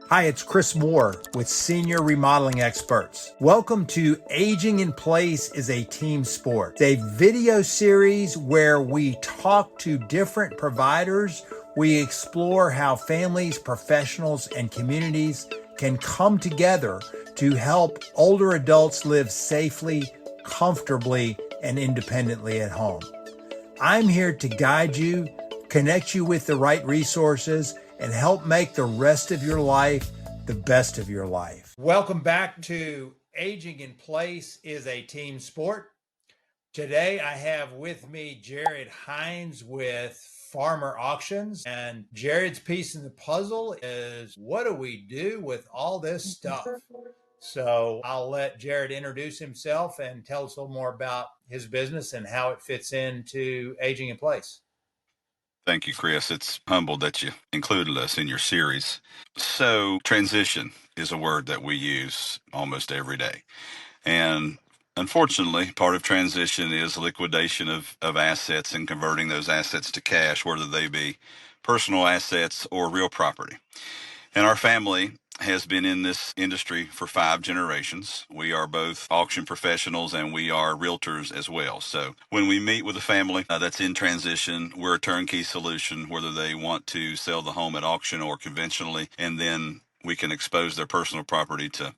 Hi, it's Chris Moore with Senior Remodeling Experts. Welcome to Aging in Place is a Team Sport. It's a video series where we talk to different providers. We explore how families, professionals, and communities can come together to help older adults live safely, comfortably, and independently at home. I'm here to guide you, connect you with the right resources, and help make the rest of your life the best of your life. Welcome back to Aging in Place is a Team Sport. Today I have with me Jarrod Hines with Farmer Auctions, and Jarrod's piece in the puzzle is, what do we do with all this stuff? So I'll let Jarrod introduce himself and tell us a little more about his business and how it fits into Aging in Place. Thank you, Chris. It's humbled that you included us in your series. So, transition is a word that we use almost every day. And unfortunately, part of transition is liquidation of assets and converting those assets to cash, whether they be personal assets or real property. And our family has been in this industry for 5 generations. We are both auction professionals and we are realtors as well. So when we meet with a family that's in transition, we're a turnkey solution, whether they want to sell the home at auction or conventionally, and then we can expose their personal property to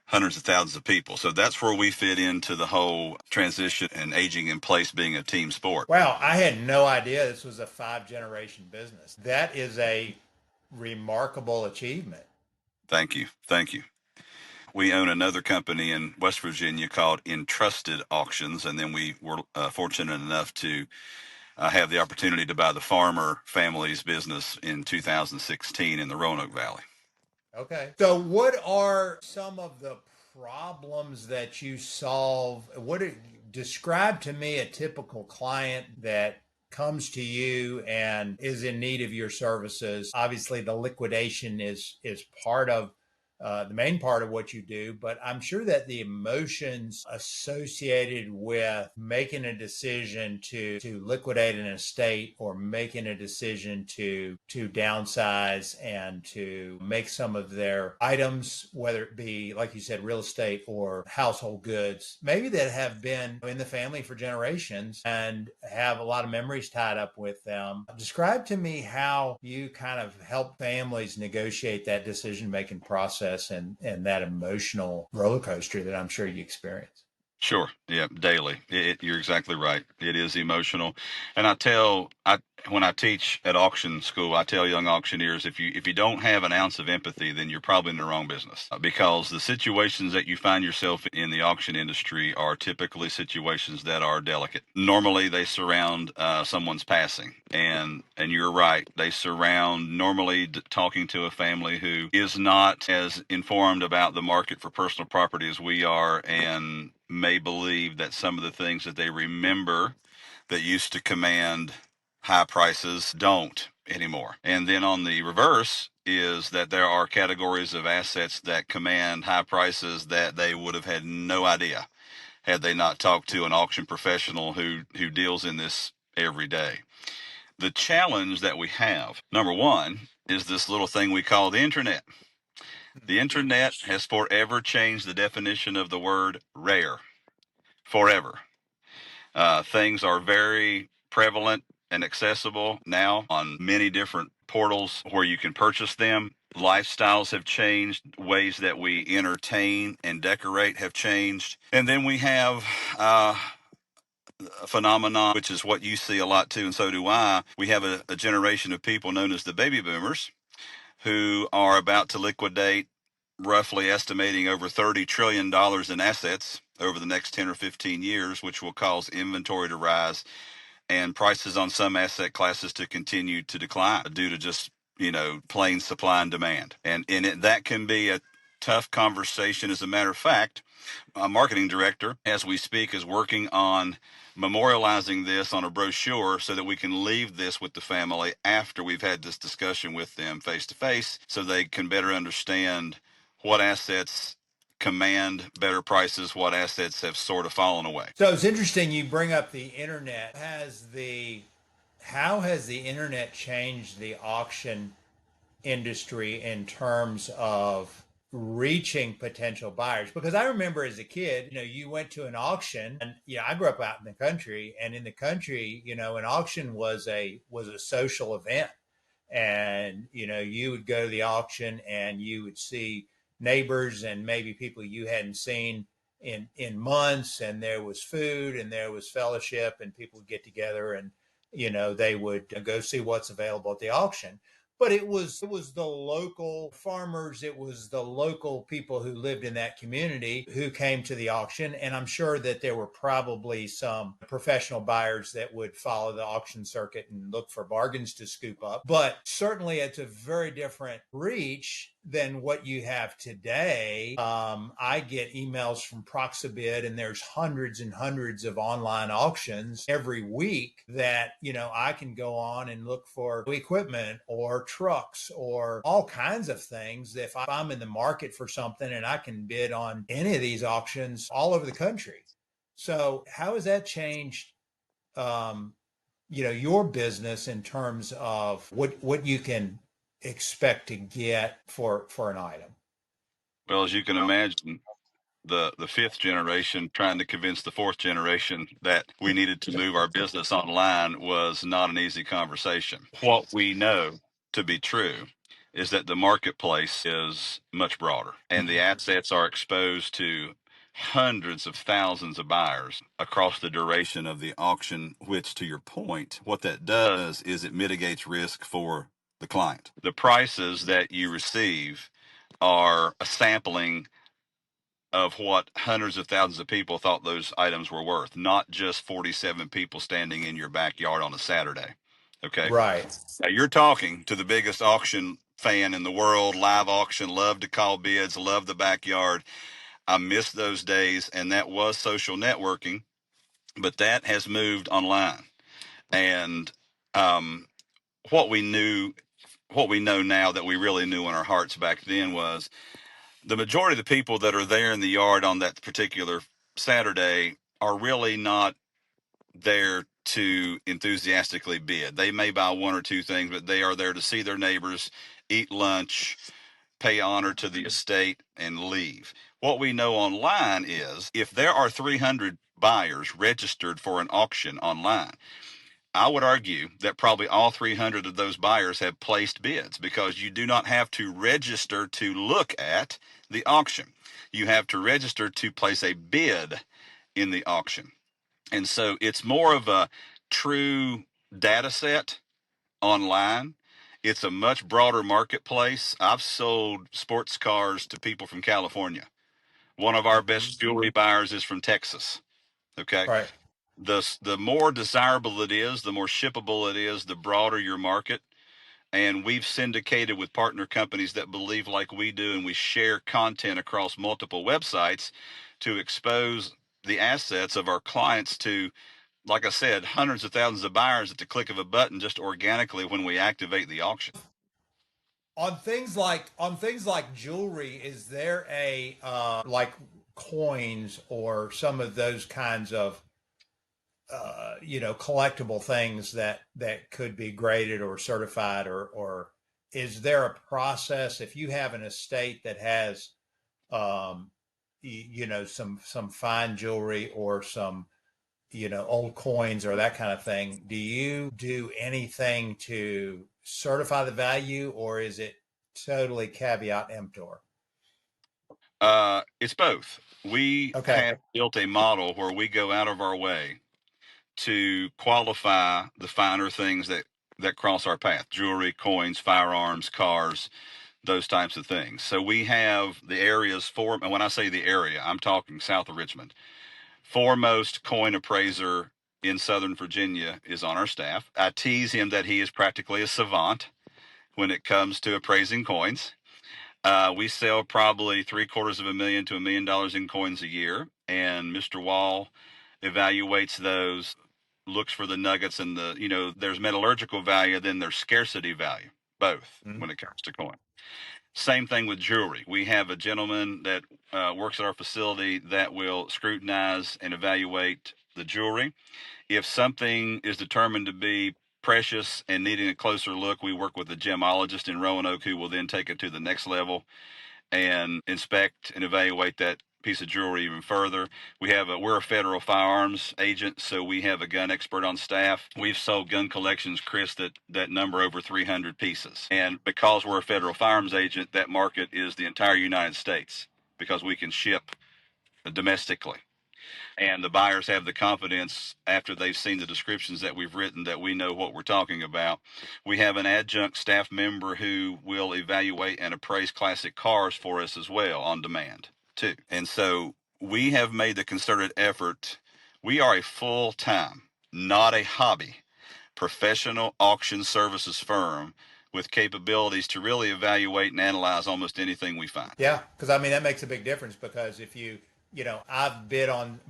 hundreds of thousands of people. So that's where we fit into the whole transition and aging in place being a team sport. Wow, I had no idea this was a 5 generation business. That is a remarkable achievement. Thank you. Thank you. We own another company in West Virginia called Entrusted Auctions, and then we were fortunate enough to have the opportunity to buy the Farmer Families business in 2016 in the Roanoke Valley. Okay. So what are some of the problems that you solve? Describe to me a typical client that comes to you and is in need of your services. Obviously, the liquidation is part of the main part of what you do, but I'm sure that the emotions associated with making a decision to liquidate an estate or making a decision to downsize and to make some of their items, whether it be, like you said, real estate or household goods, maybe that have been in the family for generations and have a lot of memories tied up with them. Describe to me how you kind of help families negotiate that decision-making process and that emotional roller coaster that I'm sure you experience. Sure. Yeah, daily. You're exactly right. It is emotional. And when I teach at auction school, I tell young auctioneers, if you don't have an ounce of empathy, then you're probably in the wrong business, because the situations that you find yourself in the auction industry are typically situations that are delicate. Normally, they surround someone's passing, and you're right. They surround normally talking to a family who is not as informed about the market for personal property as we are, and may believe that some of the things that they remember that used to command high prices don't anymore. And then on the reverse is that there are categories of assets that command high prices that they would have had no idea had they not talked to an auction professional who deals in this every day. The challenge that we have, number one, is this little thing we call the internet. The internet has forever changed the definition of the word rare. Forever. Things are very prevalent and accessible now on many different portals where you can purchase them. Lifestyles have changed. Ways that we entertain and decorate have changed. And then we have a phenomenon, which is what you see a lot too, and so do I. We have a generation of people known as the baby boomers who are about to liquidate, roughly estimating over $30 trillion in assets over the next 10 or 15 years, which will cause inventory to rise and prices on some asset classes to continue to decline due to just, plain supply and demand. And that can be a tough conversation. As a matter of fact, a marketing director, as we speak, is working on memorializing this on a brochure so that we can leave this with the family after we've had this discussion with them face to face, so they can better understand what assets command better prices, what assets have sort of fallen away. So it's interesting you bring up the internet. How has the internet changed the auction industry in terms of reaching potential buyers? Because I remember as a kid, you went to an auction, and I grew up out in the country, and in the country, an auction was a social event. And you would go to the auction and you would see neighbors and maybe people you hadn't seen in months, and there was food and there was fellowship, and people would get together, and they would go see what's available at the auction. But it was the local farmers, it was the local people who lived in that community who came to the auction. And I'm sure that there were probably some professional buyers that would follow the auction circuit and look for bargains to scoop up. But certainly it's a very different reach than what you have today. I get emails from Proxibid, and there's hundreds and hundreds of online auctions every week that, I can go on and look for equipment or trucks or all kinds of things. If I'm in the market for something, and I can bid on any of these auctions all over the country. So how has that changed, um, your business in terms of what you can expect to get for an item? Well, as you can imagine, the fifth generation trying to convince the fourth generation that we needed to move our business online was not an easy conversation. What we know to be true is that the marketplace is much broader, and the assets are exposed to hundreds of thousands of buyers across the duration of the auction, which, to your point, what that does is it mitigates risk for the client. The prices that you receive are a sampling of what hundreds of thousands of people thought those items were worth, not just 47 people standing in your backyard on a Saturday. Okay. Right. Now you're talking to the biggest auction fan in the world, live auction, love to call bids, love the backyard. I miss those days, and that was social networking, but that has moved online. And um, what we knew, what we know now that we really knew in our hearts back then was the majority of the people that are there in the yard on that particular Saturday are really not there to enthusiastically bid. They may buy one or two things, but they are there to see their neighbors, eat lunch, pay honor to the estate, and leave. What we know online is if there are 300 buyers registered for an auction online, I would argue that probably all 300 of those buyers have placed bids, because you do not have to register to look at the auction. You have to register to place a bid in the auction. And so it's more of a true data set online. It's a much broader marketplace. I've sold sports cars to people from California. One of our best jewelry buyers is from Texas. Okay. Right. The more desirable it is, the more shippable it is, the broader your market. And we've syndicated with partner companies that believe like we do, and we share content across multiple websites to expose the assets of our clients to, like I said, hundreds of thousands of buyers at the click of a button, just organically when we activate the auction. On things like jewelry, is there a like coins or some of those kinds of collectible things that could be graded or certified, or is there a process if you have an estate that has um some fine jewelry or some old coins or that kind of thing? Do you do anything to certify the value, or is it totally caveat emptor? It's both. We Okay. have built a model where we go out of our way to qualify the finer things that cross our path: jewelry, coins, firearms, cars, those types of things. So we have the areas for, and when I say the area, I'm talking south of Richmond. Foremost coin appraiser in Southern Virginia is on our staff. I tease him that he is practically a savant when it comes to appraising coins. We sell probably $750,000 to $1 million in coins a year, and Mr. Wall evaluates those, looks for the nuggets, and there's metallurgical value, then there's scarcity value, both Mhm. when it comes to coin. Same thing with jewelry. We have a gentleman that works at our facility that will scrutinize and evaluate the jewelry. If something is determined to be precious and needing a closer look, we work with a gemologist in Roanoke who will then take it to the next level and inspect and evaluate that piece of jewelry even further. We're a federal firearms agent, so we have a gun expert on staff. We've sold gun collections, Chris, that number over 300 pieces. And because we're a federal firearms agent, that market is the entire United States because we can ship domestically. And the buyers have the confidence after they've seen the descriptions that we've written that we know what we're talking about. We have an adjunct staff member who will evaluate and appraise classic cars for us as well on demand too. And so we have made the concerted effort. We are a full-time, not a hobby, professional auction services firm with capabilities to really evaluate and analyze almost anything we find. Yeah, because I mean that makes a big difference because if I've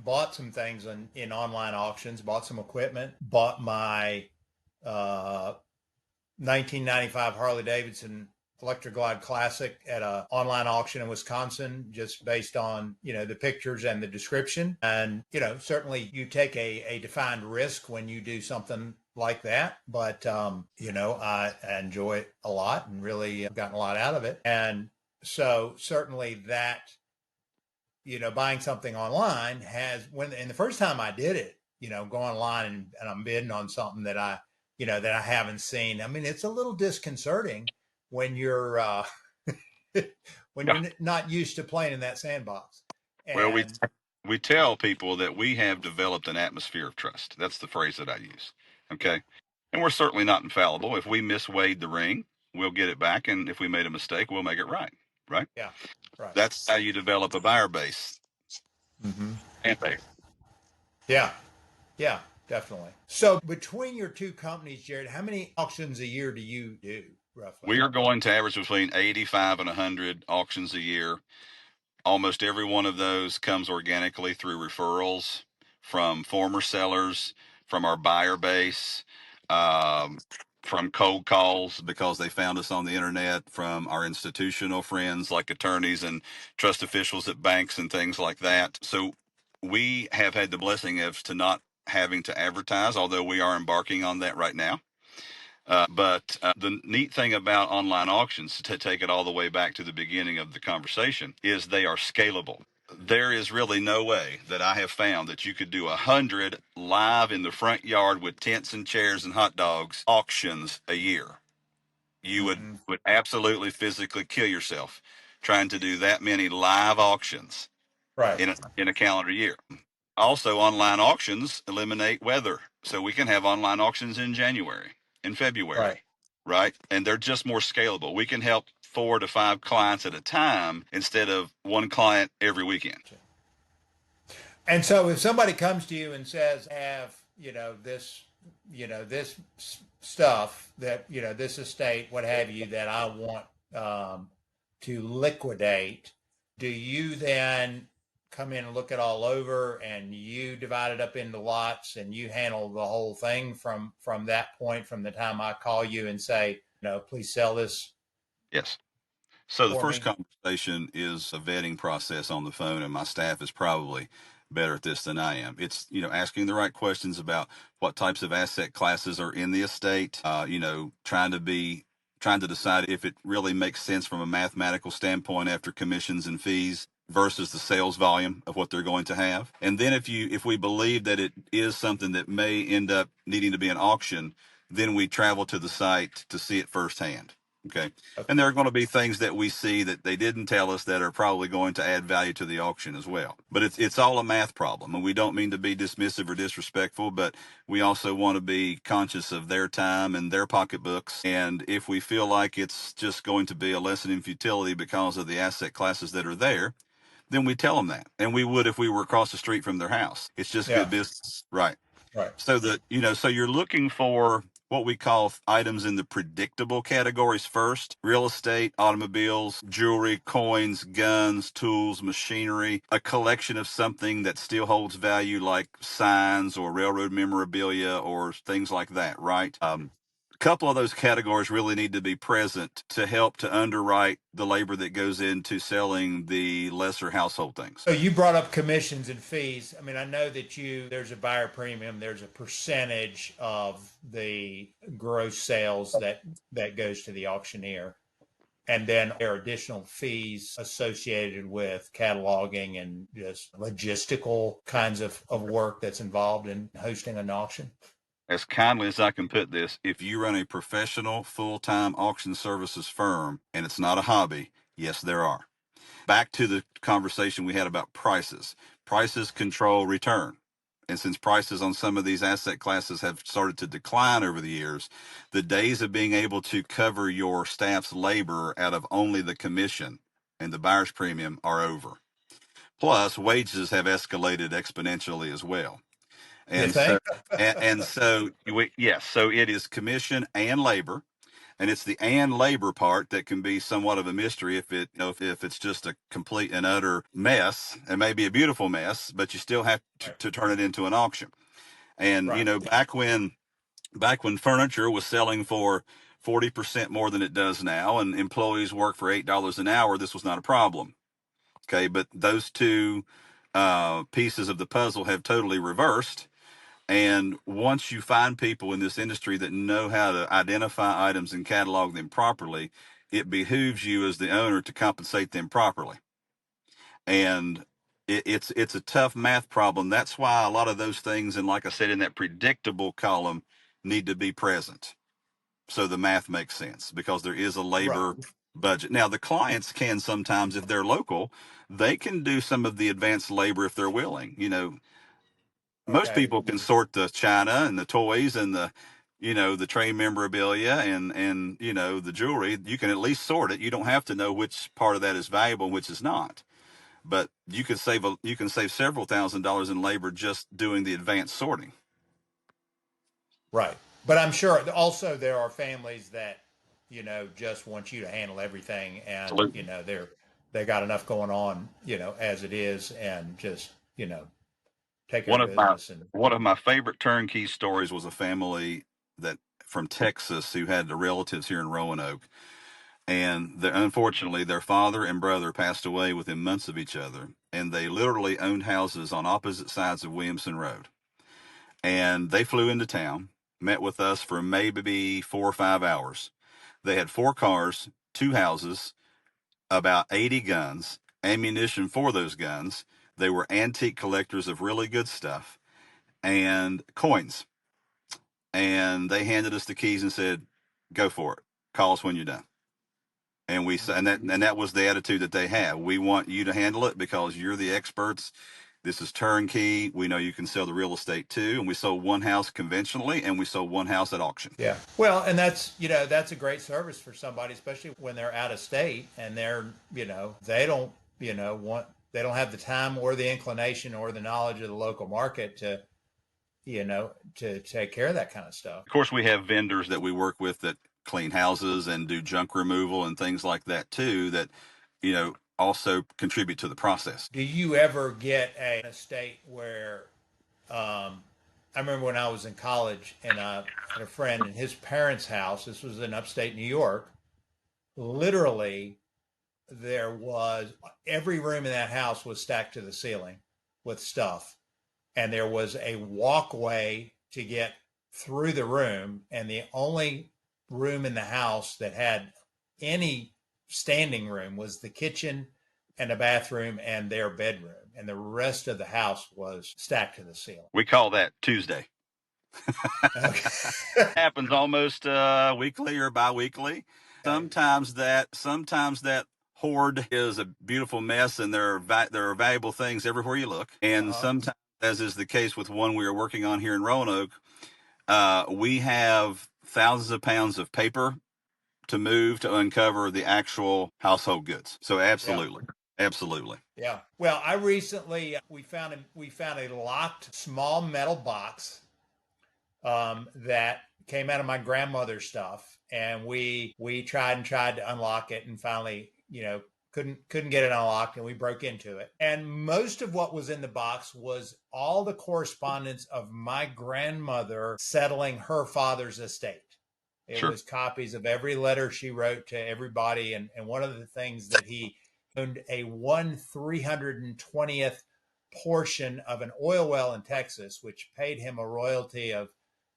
bought some things in online auctions, bought some equipment, bought my 1995 Harley Davidson Electra Glide Classic at a online auction in Wisconsin, just based on, the pictures and the description. And, certainly you take a defined risk when you do something like that. But, I enjoy it a lot and really have gotten a lot out of it. And so certainly that, buying something online and the first time I did it, go online and I'm bidding on something that I haven't seen. I mean, it's a little disconcerting when you're when you're not used to playing in that sandbox. Well, And we tell people that we have developed an atmosphere of trust. That's the phrase that I use. Okay. And we're certainly not infallible. If we misweighed the ring, we'll get it back. And if we made a mistake, we'll make it right. Right. yeah, right. That's how you develop a buyer base. Mm-hmm. And base. Yeah, yeah, definitely. So between your two companies, Jarrod, how many auctions a year do you do roughly? We are going to average between 85 and 100 auctions a year. Almost every one of those comes organically through referrals from former sellers, from our buyer base, um, from cold calls because they found us on the internet, from our institutional friends like attorneys and trust officials at banks and things like that. So we have had the blessing of to not having to advertise, although we are embarking on that right now. But the neat thing about online auctions, to take it all the way back to the beginning of the conversation, is they are scalable. There is really no way that I have found that you could do 100 live in the front yard with tents and chairs and hot dogs auctions a year. You Mm-hmm. would absolutely physically kill yourself trying to do that many live auctions Right, in a calendar year. Also, online auctions eliminate weather. So we can have online auctions in January, in right. February, right? And they're just more scalable. We can help 4 to 5 clients at a time instead of one client every weekend. And so if somebody comes to you and says, I have, this stuff that, this estate, what have you, that I want to liquidate, do you then come in and look it all over and you divide it up into lots and you handle the whole thing from that point, from the time I call you and say, please sell this Yes. So the for first me? conversation is a vetting process on the phone, and my staff is probably better at this than I am. It's, asking the right questions about what types of asset classes are in the estate, trying to decide if it really makes sense from a mathematical standpoint after commissions and fees versus the sales volume of what they're going to have. And then if we believe that it is something that may end up needing to be an auction, then we travel to the site to see it firsthand. Okay. And there are going to be things that we see that they didn't tell us that are probably going to add value to the auction as well. But it's all a math problem, and we don't mean to be dismissive or disrespectful, but we also want to be conscious of their time and their pocketbooks. And if we feel like it's just going to be a lesson in futility because of the asset classes that are there, then we tell them that. And we would if we were across the street from their house. It's just Yeah, good business. Right. right. So so you're looking for what we call items in the predictable categories first: real estate, automobiles, jewelry, coins, guns, tools, machinery, a collection of something that still holds value like signs or railroad memorabilia or things like that, right? A couple of those categories really need to be present to help to underwrite the labor that goes into selling the lesser household things. So you brought up commissions and fees. I mean, I know that there's a buyer premium, there's a percentage of the gross sales that goes to the auctioneer. And then there are additional fees associated with cataloging and just logistical kinds of work that's involved in hosting an auction. As kindly as I can put this, if you run a professional full-time auction services firm and it's not a hobby, yes, there are. Back to the conversation we had about prices. Prices control return. And since prices on some of these asset classes have started to decline over the years, the days of being able to cover your staff's labor out of only the commission and the buyer's premium are over. Plus, wages have escalated exponentially as well. You And so, think? yes, so it is commission and labor. And it's the and labor part that can be somewhat of a mystery if it's just a complete and utter mess. It may be a beautiful mess, but you still have to turn it into an auction. And Right. back when furniture was selling for 40% more than it does now, and employees work for $8 an hour, this was not a problem. Okay, but those two pieces of the puzzle have totally reversed. And once you find people in this industry that know how to identify items and catalog them properly, it behooves you as the owner to compensate them properly. And it's a tough math problem. That's why a lot of those things, and like I said, in that predictable column, need to be present. So the math makes sense because there is a Right. labor budget. Now, the clients can sometimes, if they're local, they can do some of the advanced labor if they're willing. Most Okay. people can sort the china and the toys and the trade memorabilia and the jewelry. You can at least sort it. You don't have to know which part of that is valuable and which is not. But you can save several $1,000s in labor just doing the advanced sorting. Right. But I'm sure also there are families that, just want you to handle everything and, Absolutely. they got enough going on, as it is and just, take care One of of my business and one of my favorite turnkey stories was a family that from Texas who had the relatives here in Roanoke. And unfortunately, their father and brother passed away within months of each other. And they literally owned houses on opposite sides of Williamson Road. And they flew into town, met with us for maybe 4 or 5 hours. They had 4 cars, 2 houses, about 80 guns, ammunition for those guns. They were antique collectors of really good stuff and coins. And they handed us the keys and said, "Go for it. Call us when you're done." And that was the attitude that they have. We want you to handle it because you're the experts. This is turnkey. We know you can sell the real estate too. And we sold one house conventionally and we sold one house at auction. yeah. Well, and that's a great service for somebody, especially when they're out of state and they're, they don't, they don't have the time or the inclination or the knowledge of the local market to take care of that kind of stuff. Of course, we have vendors that we work with that clean houses and do junk removal and things like that too, that, also contribute to the process. Do you ever get a state where I remember when I was in college and I had a friend in his parents' house, this was in upstate New York, literally there was every room in that house was stacked to the ceiling with stuff. And there was a walkway to get through the room. And the only room in the house that had any standing room was the kitchen and a bathroom and their bedroom. And the rest of the house was stacked to the ceiling. We call that Tuesday. Okay. Happens almost weekly or bi-weekly. Sometimes that hoard is a beautiful mess, and there are valuable things everywhere you look. And sometimes, as is the case with one we are working on here in Roanoke, we have thousands of pounds of paper to move to uncover the actual household goods. So absolutely, absolutely. Yeah. Well, I recently we found a locked small metal box that came out of my grandmother's stuff, and we tried to unlock it, and finally, couldn't get it unlocked, and we broke into it. And most of what was in the box was all the correspondence of my grandmother settling her father's estate. It Sure. was copies of every letter she wrote to everybody. And one of the things that he owned a 1/320th portion of an oil well in Texas, which paid him a royalty of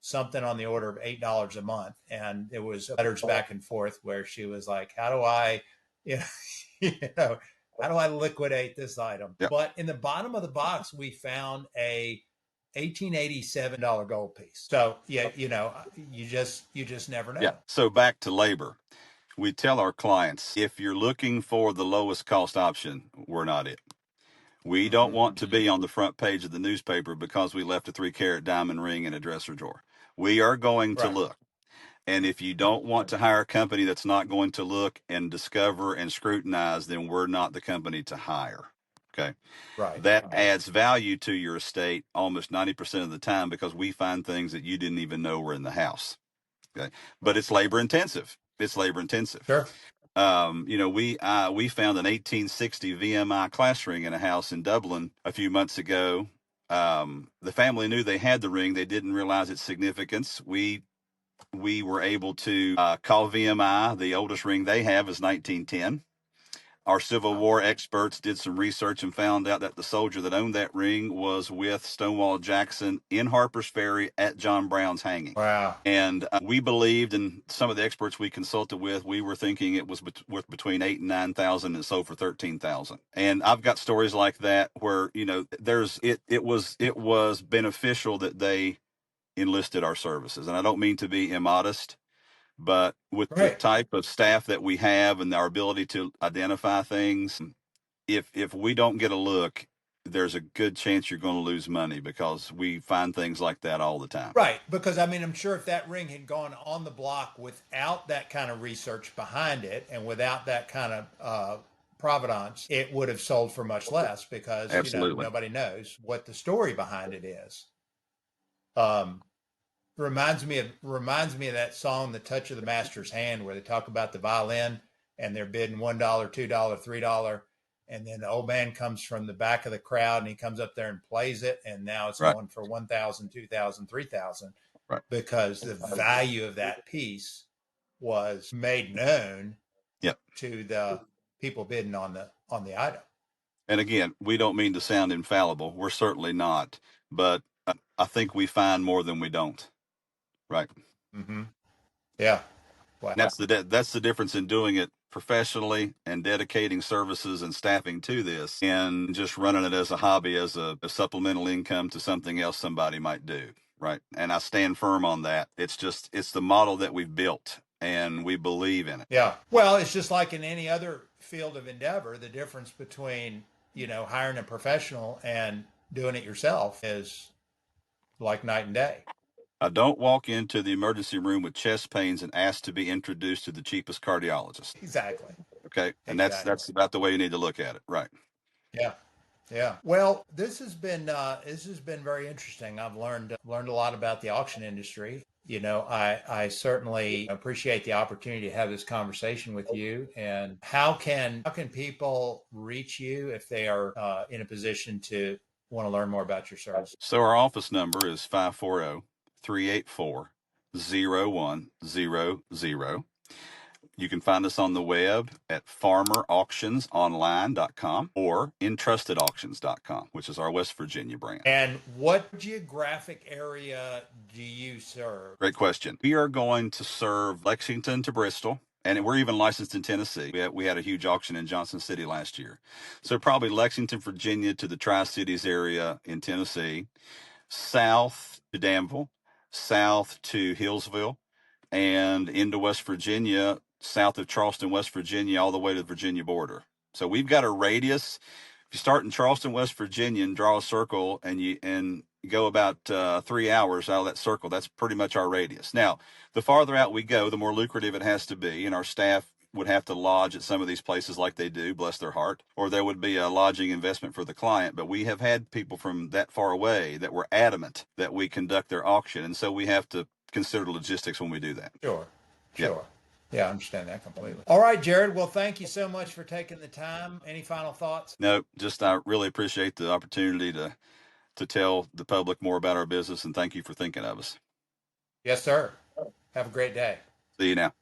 something on the order of $8 a month. And it was letters back and forth where she was like, how do I, you know, you know, how do I liquidate this item? Yeah. But in the bottom of the box, we found a $1887 gold piece. So yeah, you just never know. Yeah. So back to labor. We tell our clients, if you're looking for the lowest cost option, we're not it. We don't want to be on the front page of the newspaper because we left a 3-carat diamond ring in a dresser drawer. We are going to Right. look. And if you don't want to hire a company that's not going to look and discover and scrutinize, then we're not the company to hire. Okay. Right. That adds value to your estate almost 90% of the time because we find things that you didn't even know were in the house. Okay. But it's labor intensive. It's labor intensive. Sure. We found an 1860 VMI class ring in a house in Dublin a few months ago. The family knew they had the ring. They didn't realize its significance. We were able to call VMI. The oldest ring they have is 1910. Our Civil War experts did some research and found out that the soldier that owned that ring was with Stonewall Jackson in Harper's Ferry at John Brown's hanging. Wow. And we believed, and some of the experts we consulted with, we were thinking it was worth between 8,000 and 9,000, and sold for 13,000. And I've got stories like that where it was beneficial that they enlisted our services. And I don't mean to be immodest, but with the Right. type of staff that we have and our ability to identify things, if we don't get a look, there's a good chance you're going to lose money because we find things like that all the time. Right. Because I mean, I'm sure if that ring had gone on the block without that kind of research behind it and without that kind of provenance, it would have sold for much less because Absolutely. nobody knows what the story behind it is. Um, reminds me of that song, "The Touch of the Master's Hand," where they talk about the violin and they're bidding $1, $2, $3, and then the old man comes from the back of the crowd and he comes up there and plays it, and now it's Right. going for 1,000, 2,000, 3,000, Right. because the value of that piece was made known Yep. to the people bidding on the item. And again, we don't mean to sound infallible. We're certainly not, but I think we find more than we don't. Right. Mm-hmm. Yeah. Wow. That's the difference in doing it professionally and dedicating services and staffing to this and just running it as a hobby, as a supplemental income to something else somebody might do. Right. And I stand firm on that. It's the model that we've built and we believe in it. Yeah. Well, it's just like in any other field of endeavor, the difference between, hiring a professional and doing it yourself is like night and day. I don't walk into the emergency room with chest pains and ask to be introduced to the cheapest cardiologist. Exactly. Okay. And Exactly. that's about the way you need to look at it. Right. Yeah. Yeah. Well, this has been very interesting. I've learned a lot about the auction industry. I certainly appreciate the opportunity to have this conversation with you. And how can people reach you if they are in a position to want to learn more about your service? So our office number is 540-384-0100. You can find us on the web at farmerauctionsonline.com or intrustedauctions.com, which is our West Virginia brand. And what geographic area do you serve? Great question. We are going to serve Lexington to Bristol, and we're even licensed in Tennessee. We had a huge auction in Johnson City last year. So probably Lexington, Virginia to the Tri-Cities area in Tennessee, south to Danville, south to Hillsville, and into West Virginia, south of Charleston, West Virginia, all the way to the Virginia border. So we've got a radius. If you start in Charleston, West Virginia, and draw a circle, and you go about 3 hours out of that circle, that's pretty much our radius. Now, the farther out we go, the more lucrative it has to be, and our staff would have to lodge at some of these places like they do, bless their heart, or there would be a lodging investment for the client. But we have had people from that far away that were adamant that we conduct their auction, and so we have to consider logistics when we do that. Sure. Yep. Sure. Yeah, I understand that completely. All right, Jarrod. Well, thank you so much for taking the time. Any final thoughts? No, just I really appreciate the opportunity to tell the public more about our business, and thank you for thinking of us. Yes, sir. Have a great day. See you now.